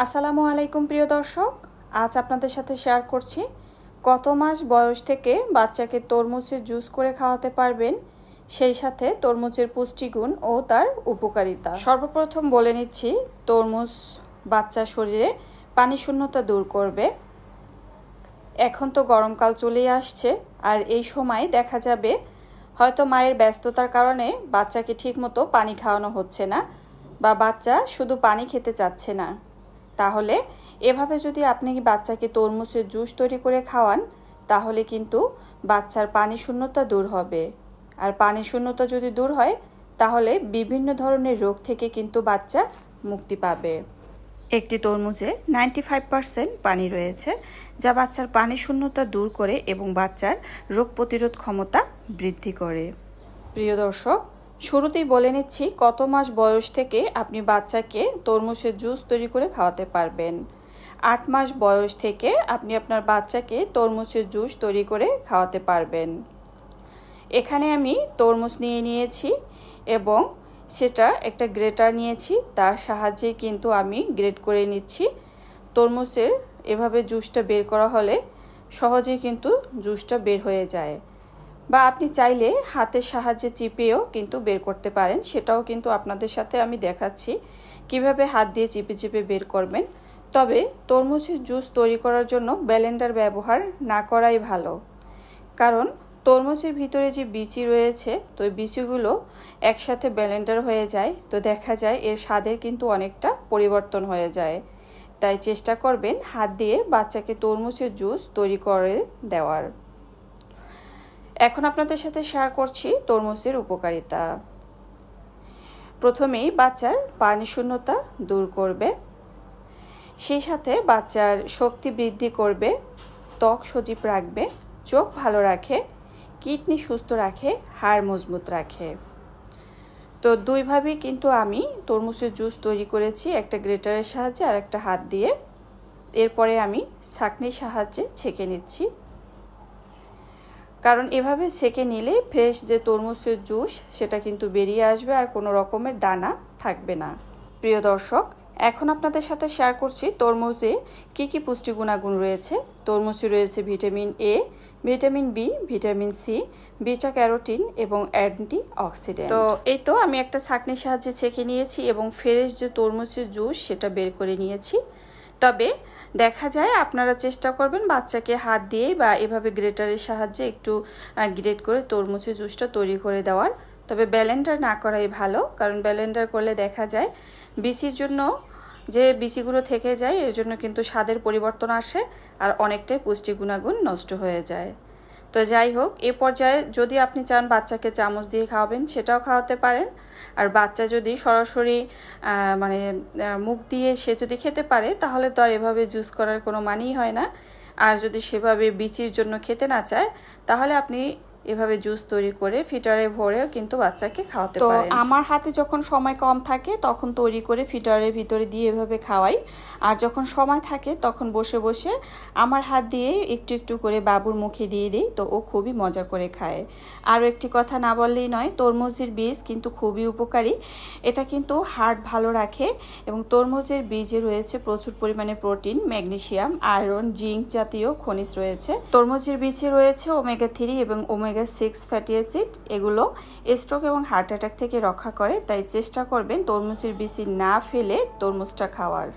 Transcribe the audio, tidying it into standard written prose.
আসসালামু আলাইকুম প্রিয় দর্শক, আজ আপনাদের সাথে শেয়ার করছি কত মাস বয়স থেকে বাচ্চাকে তরমুজের জুস করে খাওয়াতে পারবেন, সেই সাথে তরমুজের পুষ্টিগুণ ও তার উপকারিতা। সর্বপ্রথম বলে নিচ্ছি, তরমুজ বাচ্চার শরীরে পানি শূন্যতা দূর করবে। এখন তো গরমকাল চলেই আসছে, আর এই সময় দেখা যাবে হয়তো মায়ের ব্যস্ততার কারণে বাচ্চাকে ঠিকমতো পানি খাওয়ানো হচ্ছে না, বা বাচ্চা শুধু পানি খেতে চাচ্ছে না। তাহলে এভাবে যদি আপনি বাচ্চাকে তরমুজের জুস তৈরি করে খাওয়ান, তাহলে কিন্তু বাচ্চার পানি শূন্যতা দূর হবে। আর পানি শূন্যতা যদি দূর হয়, তাহলে বিভিন্ন ধরনের রোগ থেকে কিন্তু বাচ্চা মুক্তি পাবে। একটি তরমুজে 95% পানি রয়েছে, যা বাচ্চার পানি শূন্যতা দূর করে এবং বাচ্চার রোগ প্রতিরোধ ক্ষমতা বৃদ্ধি করে। প্রিয় দর্শক, শুরুতেই বলে নিচ্ছি কত মাস বয়স থেকে আপনি বাচ্চাকে তরমুজের জুস তৈরি করে খাওয়াতে পারবেন। 8 মাস বয়স থেকে আপনি আপনার বাচ্চাকে তরমুজের জুস তৈরি করে খাওয়াতে পারবেন। এখানে আমি তরমুজ নিয়েছি এবং সেটা একটা গ্রেটার নিয়েছি, তার সাহায্যে কিন্তু আমি গ্রেট করে নিচ্ছি। তরমুজের এভাবে জুসটা বের করা হলে সহজেই কিন্তু জুসটা বের হয়ে যায়, বা আপনি চাইলে হাতের সাহায্যে চিপেও কিন্তু বের করতে পারেন। সেটাও কিন্তু আপনাদের সাথে আমি দেখাচ্ছি কিভাবে হাত দিয়ে চিপে চিপে বের করবেন। তবে তরমুজের জুস তৈরি করার জন্য ব্লেন্ডার ব্যবহার না করাই ভালো, কারণ তরমুজের ভিতরে যে বিচি রয়েছে, তো এই বিচিগুলো একসাথে ব্লেন্ডার হয়ে যায়, তো দেখা যায় এর স্বাদের কিন্তু অনেকটা পরিবর্তন হয়ে যায়। তাই চেষ্টা করবেন হাত দিয়ে বাচ্চাকে তরমুজের জুস তৈরি করে দেওয়ার। এখন আপনাদের সাথে শেয়ার করছি তরমুজের উপকারিতা। প্রথমেই বাচ্চার পানি শূন্যতা দূর করবে, সেই সাথে বাচ্চার শক্তি বৃদ্ধি করবে, ত্বক সজীব রাখবে, চোখ ভালো রাখে, কিডনি সুস্থ রাখে, হাড় মজবুত রাখে। তো দুইভাবেই কিন্তু আমি তরমুজের জুস তৈরি করেছি, একটা গ্রেটারের সাহায্যে আর একটা হাত দিয়ে। এরপরে আমি ছাঁকনির সাহায্যে ছেঁকে নিচ্ছি, কারণ এভাবে ছেঁকে নিলে ফ্রেশ যে তরমুজের জুস সেটা কিন্তু বেরিয়ে আসবে, আর কোনো রকমের দানা থাকবে না। প্রিয় দর্শক, এখন আপনাদের সাথে শেয়ার করছি তরমুজে কি কি পুষ্টি গুণাগুণ রয়েছে। তরমুজে রয়েছে vitamin A, vitamin B, vitamin C, beta carotene এবং অ্যান্টি অক্সিডেন্ট। তো এই তো আমি একটা ছাঁকনির সাহায্যে ছেঁকে নিয়েছি এবং ফ্রেশ যে তরমুজের জুস সেটা বের করে নিয়েছি। তবে দেখা যায় আপনারা চেষ্টা করবেন বাচ্চাকে হাত দিয়ে বা এভাবে গ্রেটারের সাহায্যে একটু গ্রেট করে তরমুজের জুসটা তৈরি করে দেওয়ার। তবে ব্লেন্ডার না করাই ভালো, কারণ ব্লেন্ডার করলে দেখা যায় বিচির জন্য যে বিচিগুলো থেকে যায়, এর জন্য কিন্তু স্বাদের পরিবর্তন আসে আর অনেকটাই পুষ্টি গুণাগুণ নষ্ট হয়ে যায়। তো যাই হোক, এ পর্যায়ে যদি আপনি চান বাচ্চাকে চামচ দিয়ে খাওয়াবেন, সেটাও খাওয়াতে পারেন। আর বাচ্চা যদি সরাসরি মুখ দিয়ে সে যদি খেতে পারে, তাহলে তো আর এভাবে জুস করার কোনো মানেই হয় না। আর যদি সেভাবে বিচির জন্য খেতে না চায়, তাহলে আপনি এভাবে জুস তৈরি করে ফিটারে ভরেও কিন্তু বাচ্চাকে খাওয়াতে পারেন। তো আমার হাতে যখন সময় কম থাকে তখন তৈরি করে ফিটারের ভিতরে দিয়ে এভাবে খাওয়াই, আর যখন সময় থাকে তখন বসে বসে আমার হাত দিয়ে একটু একটু করে বাবুর মুখে দিয়ে দিই, তো ও খুবই মজা করে খায়। আরও একটি কথা না বললেই নয়, তরমুজের বীজ কিন্তু খুবই উপকারী। এটা কিন্তু হার্ট ভালো রাখে এবং তরমুজের বীজে রয়েছে প্রচুর পরিমাণে প্রোটিন, ম্যাগনেসিয়াম, আয়রন, জিঙ্ক জাতীয় খনিজ রয়েছে। তরমুজের বীজে রয়েছে ওমেগা 3 এবং ওমেগা 6 ফ্যাটি অ্যাসিড। এগুলো স্ট্রোক এবং হার্ট অ্যাটাক থেকে রক্ষা করে। তাই চেষ্টা করবেন তরমুজের বীজ না ফেলে তরমুজটা খাওয়ার।